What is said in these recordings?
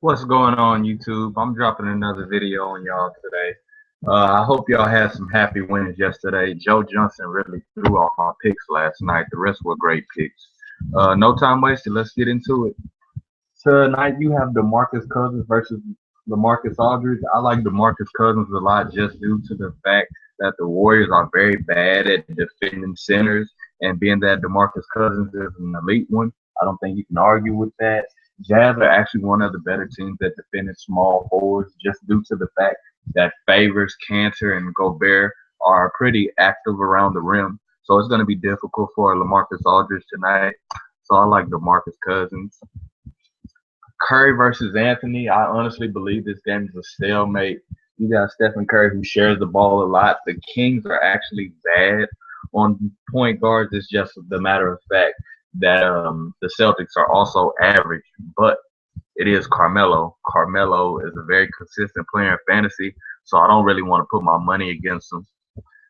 What's going on, YouTube? I'm dropping another video on y'all today. I hope y'all had some happy wins yesterday. Joe Johnson really threw off my picks last night. The rest were great picks. No time wasted. Let's get into it. Tonight you have DeMarcus Cousins versus LaMarcus Aldridge. I like DeMarcus Cousins a lot just due to the fact that the Warriors are very bad at defending centers, and being that DeMarcus Cousins is an elite one, I don't think you can argue with that. Jazz are actually one of the better teams at defending small forwards just due to the fact that Favors, Cantor, and Gobert are pretty active around the rim. So it's going to be difficult for LaMarcus Aldridge tonight. So I like DeMarcus Cousins. Curry versus Anthony. I honestly believe this game is a stalemate. You got Stephen Curry who shares the ball a lot. The Kings are actually bad on point guards. It's just the matter of fact that the Celtics are also average, but it is Carmelo. Carmelo is a very consistent player in fantasy, so I don't really want to put my money against him.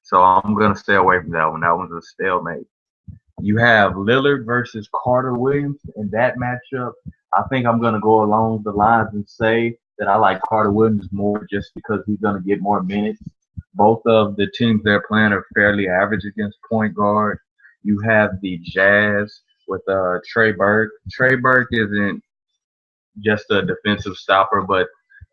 So I'm going to stay away from that one. That one's a stalemate. You have Lillard versus Carter Williams in that matchup. I think I'm going to go along the lines and say that I like Carter Williams more just because he's going to get more minutes. Both of the teams they're playing are fairly average against point guard. You have the Jazz with Trey Burke. Trey Burke isn't just a defensive stopper, but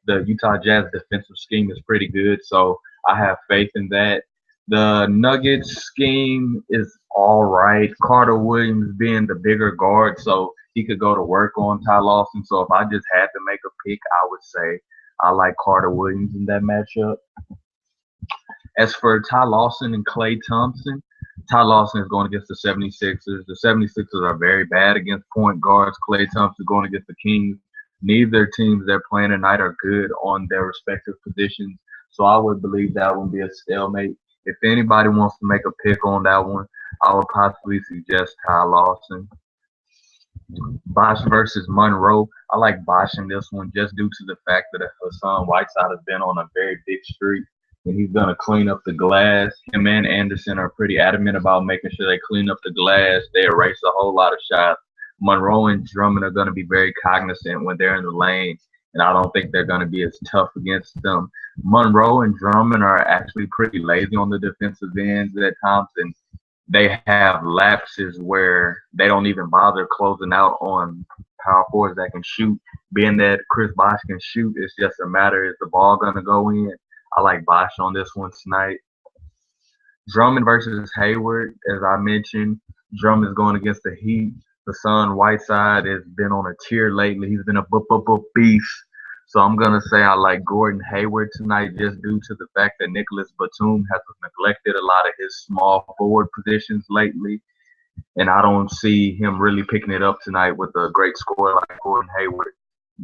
the Utah Jazz defensive scheme is pretty good, so I have faith in that. The Nuggets scheme is all right. Carter Williams being the bigger guard, so he could go to work on Ty Lawson. So if I just had to make a pick, I would say I like Carter Williams in that matchup. As for Ty Lawson and Klay Thompson, Ty Lawson is going against the 76ers. The 76ers are very bad against point guards. Klay Thompson going against the Kings. Neither teams they're playing tonight are good on their respective positions. So I would believe that would be a stalemate. If anybody wants to make a pick on that one, I would possibly suggest Ty Lawson. Bosh versus Monroe. I like Bosh in this one just due to the fact that Hassan Whiteside has been on a very big streak and he's going to clean up the glass. Him and Anderson are pretty adamant about making sure they clean up the glass. They erase a whole lot of shots. Monroe and Drummond are going to be very cognizant when they're in the lane, and I don't think they're going to be as tough against them. Monroe and Drummond are actually pretty lazy on the defensive ends at times, and they have lapses where they don't even bother closing out on power forwards that can shoot. Being that Chris Bosh can shoot, it's just a matter, is the ball going to go in? I like Bosh on this one tonight. Drummond versus Hayward, as I mentioned, Drummond's going against the Heat. Hassan Whiteside has been on a tear lately. He's been a beast. So I'm going to say I like Gordon Hayward tonight just due to the fact that Nicholas Batum has neglected a lot of his small forward positions lately. And I don't see him really picking it up tonight with a great scorer like Gordon Hayward.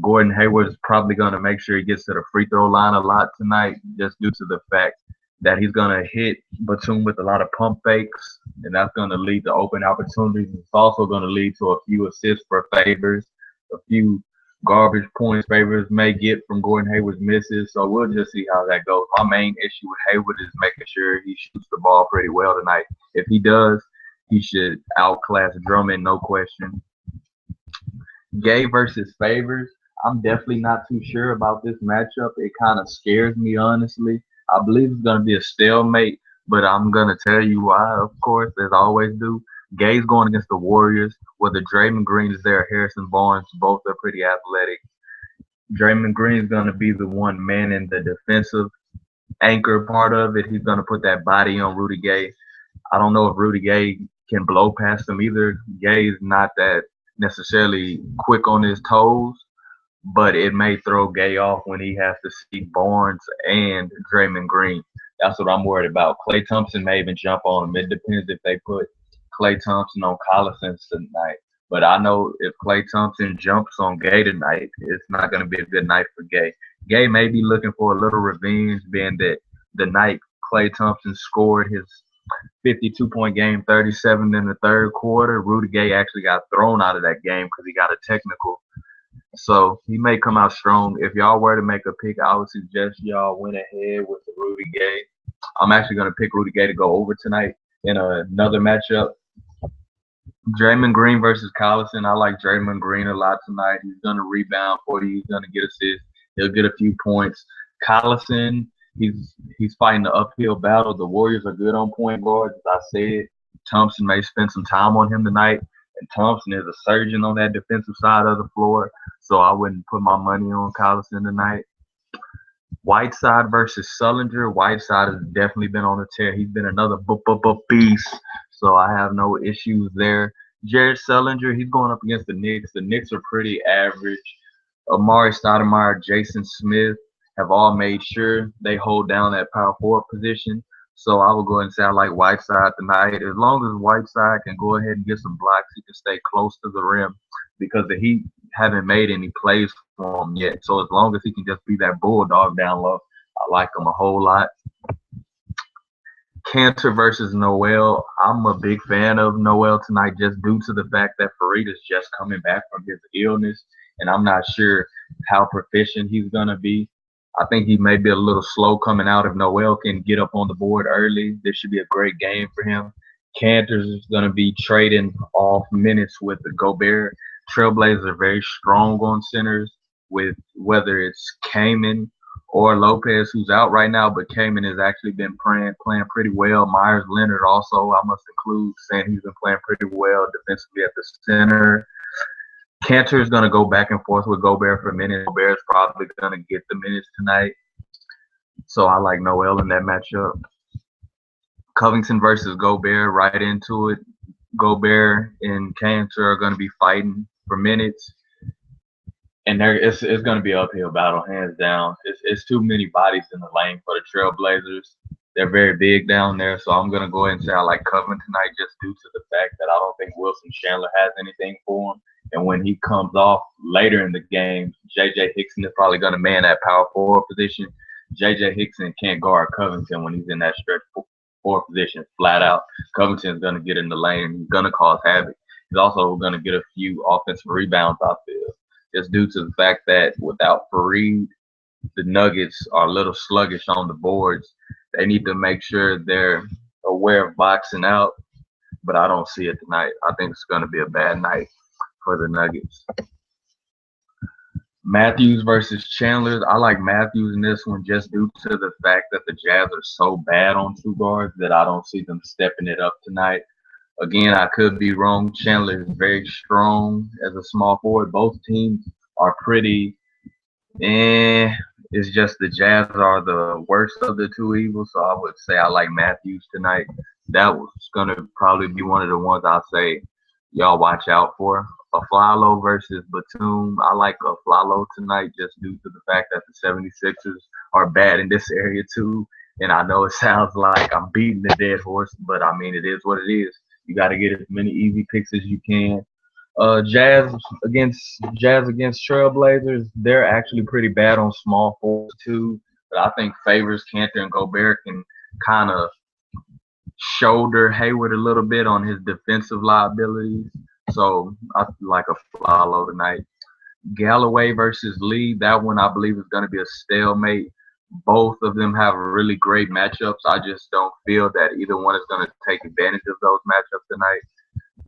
Gordon Hayward is probably going to make sure he gets to the free throw line a lot tonight just due to the fact that he's going to hit Batum with a lot of pump fakes, and that's going to lead to open opportunities. It's also going to lead to a few assists for Favors, a few garbage points Favors may get from Gordon Hayward's misses. So we'll just see how that goes. My main issue with Hayward is making sure he shoots the ball pretty well tonight. If he does, he should outclass Drummond, no question. Gay versus Favors. I'm definitely not too sure about this matchup. It kind of scares me, honestly. I believe it's going to be a stalemate, but I'm going to tell you why, of course, as I always do. Gay's going against the Warriors, whether Draymond Green is there or Harrison Barnes. Both are pretty athletic. Draymond Green is going to be the one man in the defensive anchor part of it. He's going to put that body on Rudy Gay. I don't know if Rudy Gay can blow past him either. Gay is not that necessarily quick on his toes, but it may throw Gay off when he has to see Barnes and Draymond Green. That's what I'm worried about. Klay Thompson may even jump on him. It depends if they put Klay Thompson on Collison tonight. But I know if Klay Thompson jumps on Gay tonight, it's not going to be a good night for Gay. Gay may be looking for a little revenge, being that the night Klay Thompson scored his 52-point game, 37 in the third quarter, Rudy Gay actually got thrown out of that game because he got a technical. So he may come out strong. If y'all were to make a pick, I would suggest y'all went ahead with the Rudy Gay. I'm actually going to pick Rudy Gay to go over tonight in another matchup. Draymond Green versus Collison. I like Draymond Green a lot tonight. He's gonna rebound for you. He's gonna get assists. He'll get a few points. Collison, he's fighting the uphill battle. The Warriors are good on point guard, as I said. Thompson may spend some time on him tonight, and Thompson is a surgeon on that defensive side of the floor. So I wouldn't put my money on Collison tonight. Whiteside versus Sullinger. Whiteside has definitely been on the tear. He's been another beast. So I have no issues there. Jared Sullinger, he's going up against the Knicks. The Knicks are pretty average. Amari Stoudemire, Jason Smith have all made sure they hold down that power forward position. So I will go ahead and say I like Whiteside tonight. As long as Whiteside can go ahead and get some blocks, he can stay close to the rim because the Heat haven't made any plays for him yet. So as long as he can just be that bulldog down low, I like him a whole lot. Cantor versus Noel. I'm a big fan of Noel tonight just due to the fact that Farid is just coming back from his illness, and I'm not sure how proficient he's going to be. I think he may be a little slow coming out. If Noel can get up on the board early, this should be a great game for him. Cantor's is going to be trading off minutes with the Gobert. Trailblazers are very strong on centers with whether it's Kaman or Lopez, who's out right now, but Kaman has actually been playing pretty well. Myers Leonard also, I must include, saying he's been playing pretty well defensively at the center. Cantor is going to go back and forth with Gobert for a minute. Gobert is probably going to get the minutes tonight. So I like Noel in that matchup. Covington versus Gobert, right into it. Gobert and Cantor are going to be fighting for minutes. And it's going to be an uphill battle, hands down. It's too many bodies in the lane for the Trailblazers. They're very big down there, so I'm going to go ahead and say I like Covington tonight just due to the fact that I don't think Wilson Chandler has anything for him. And when he comes off later in the game, J.J. Hickson is probably going to man that power forward position. J.J. Hickson can't guard Covington when he's in that stretch forward position flat out. Covington is going to get in the lane. He's going to cause havoc. He's also going to get a few offensive rebounds off field. Just due to the fact that without Farid, the Nuggets are a little sluggish on the boards. They need to make sure they're aware of boxing out, but I don't see it tonight. I think it's going to be a bad night for the Nuggets. Matthews versus Chandler. I like Matthews in this one just due to the fact that the Jazz are so bad on two guards that I don't see them stepping it up tonight. Again, I could be wrong. Chandler is very strong as a small forward. Both teams are pretty It's just the Jazz are the worst of the two evils, so I would say I like Matthews tonight. That was going to probably be one of the ones I'll say y'all watch out for. Aflalo versus Batum. I like Aflalo tonight just due to the fact that the 76ers are bad in this area too. And I know it sounds like I'm beating the dead horse, but I mean, it is what it is. You got to get as many easy picks as you can. Jazz against Trailblazers, they're actually pretty bad on small forwards too. But I think Favors, Cantor, and Gobert can kind of shoulder Hayward a little bit on his defensive liabilities. So I like a follow tonight. Galloway versus Lee, that one I believe is going to be a stalemate. Both of them have really great matchups. I just don't feel that either one is going to take advantage of those matchups tonight.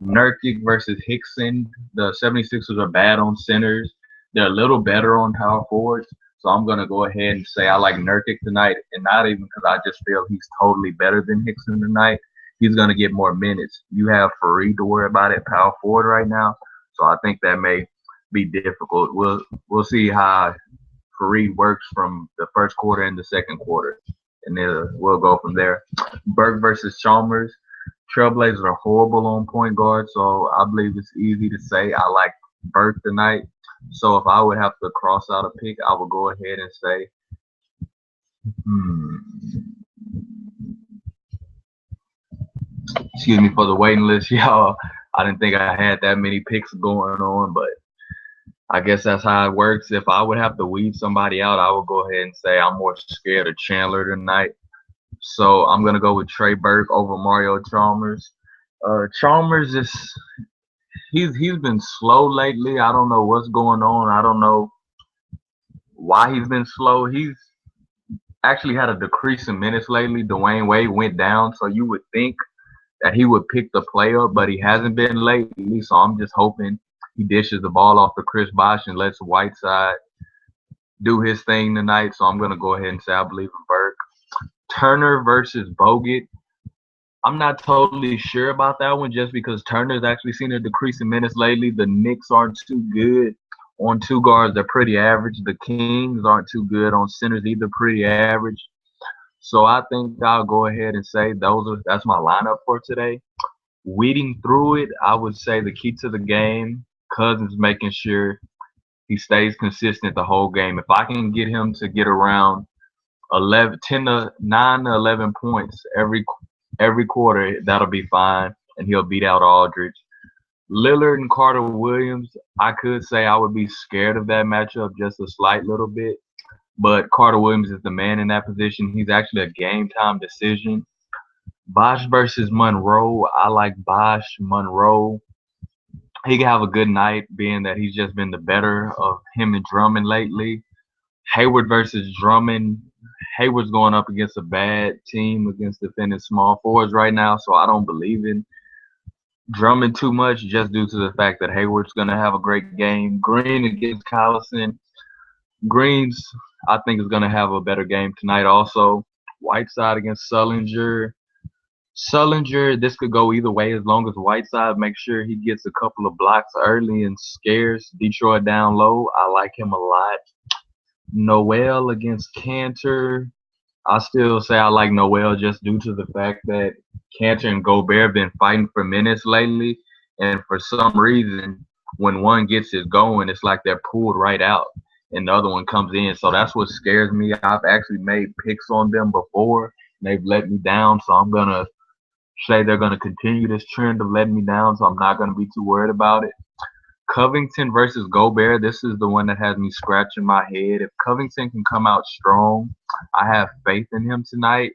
Nurkic versus Hickson. The 76ers are bad on centers. They're a little better on power forwards. So I'm going to go ahead and say I like Nurkic tonight. And not even because I just feel he's totally better than Hickson tonight. He's going to get more minutes. You have Farid to worry about at power forward right now. So I think that may be difficult. We'll see how Farid works from the first quarter and the second quarter. And then we'll go from there. Burke versus Chalmers. Trailblazers are horrible on point guard, so I believe it's easy to say I like Burke tonight. So if I would have to cross out a pick, I would go ahead and say, excuse me for the waiting list, y'all. I didn't think I had that many picks going on, but I guess that's how it works. If I would have to weed somebody out, I would go ahead and say I'm more scared of Chandler tonight. So I'm gonna go with Trey Burke over Mario Chalmers. Chalmers he's been slow lately. I don't know what's going on. I don't know why he's been slow. He's actually had a decrease in minutes lately. Dwayne Wade went down, so you would think that he would pick the play up, but he hasn't been lately. So I'm just hoping he dishes the ball off to Chris Bosh and lets Whiteside do his thing tonight. So I'm gonna go ahead and say I believe in Burke. Turner versus Bogut. I'm not totally sure about that one just because Turner's actually seen a decrease in minutes lately. The Knicks aren't too good on two guards. They're pretty average. The Kings aren't too good on centers either, pretty average. So I think I'll go ahead and say that's my lineup for today. Weeding through it, I would say the key to the game, Cousins making sure he stays consistent the whole game. If I can get him to get around 10 to 9 to 11 points every quarter, that'll be fine, and he'll beat out Aldridge. Lillard and Carter Williams, I could say I would be scared of that matchup just a slight little bit, but Carter Williams is the man in that position. He's actually a game time decision. Bosh versus Monroe, I like Bosh. Monroe, he can have a good night, being that he's just been the better of him and Drummond lately. Hayward versus Drummond. Hayward's going up against a bad team against defending small forwards right now, so I don't believe in Drummond too much just due to the fact that Hayward's going to have a great game. Green against Collison. Green's, I think, is going to have a better game tonight also. Whiteside against Sullinger. Sullinger, this could go either way as long as Whiteside makes sure he gets a couple of blocks early and scares Detroit down low. I like him a lot. Noel against Cantor. I still say I like Noel just due to the fact that Cantor and Gobert have been fighting for minutes lately. And for some reason, when one gets it going, it's like they're pulled right out and the other one comes in. So that's what scares me. I've actually made picks on them before. And they've let me down. So I'm going to say they're going to continue this trend of letting me down. So I'm not going to be too worried about it. Covington versus Gobert, this is the one that has me scratching my head. If Covington can come out strong, I have faith in him tonight.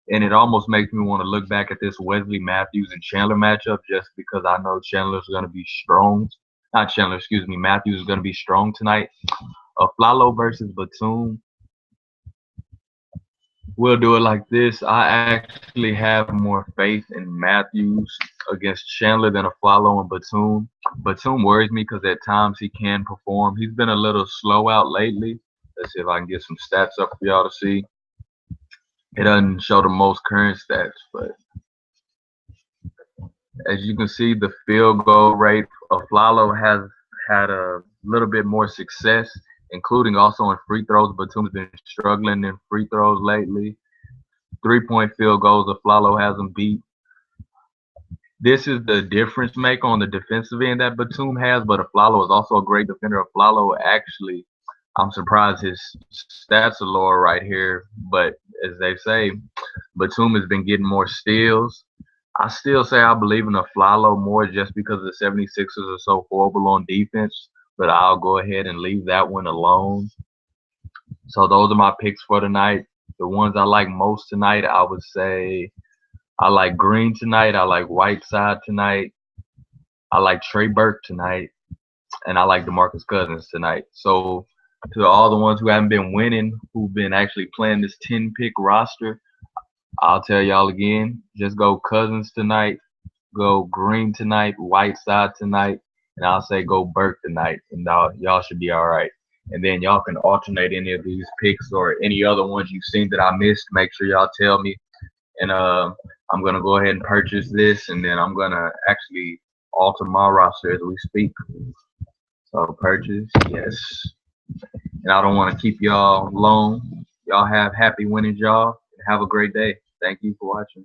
And it almost makes me want to look back at this Wesley Matthews and Chandler matchup just because I know Chandler's going to be strong. Not Chandler, excuse me. Matthews is going to be strong tonight. Flalo versus Batum. We'll do it like this. I actually have more faith in Matthews against Chandler than Flalo and Batum. Batum worries me because at times he can perform. He's been a little slow out lately. Let's see if I can get some stats up for y'all to see. It doesn't show the most current stats, but as you can see, the field goal rate of Flalo has had a little bit more success, including also in free throws. Batum's been struggling in free throws lately. 3-point field goals, Flalo has him beat. This is the difference maker on the defensive end that Batum has, but Flalo is also a great defender. Flalo actually, I'm surprised his stats are lower right here, but as they say, Batum has been getting more steals. I still say I believe in Flalo more just because the 76ers are so horrible on defense, but I'll go ahead and leave that one alone. So those are my picks for tonight. The ones I like most tonight, I would say I like Green tonight. I like Whiteside tonight. I like Trey Burke tonight. And I like DeMarcus Cousins tonight. So to all the ones who haven't been winning, who've been actually playing this 10-pick roster, I'll tell y'all again, just go Cousins tonight, go Green tonight, Whiteside tonight, and I'll say go Burke tonight, and y'all should be all right. And then y'all can alternate any of these picks or any other ones you've seen that I missed. Make sure y'all tell me. And I'm going to go ahead and purchase this, and then I'm going to actually alter my roster as we speak. So purchase, yes. And I don't want to keep y'all long. Y'all have happy winnings, y'all. Have a great day. Thank you for watching.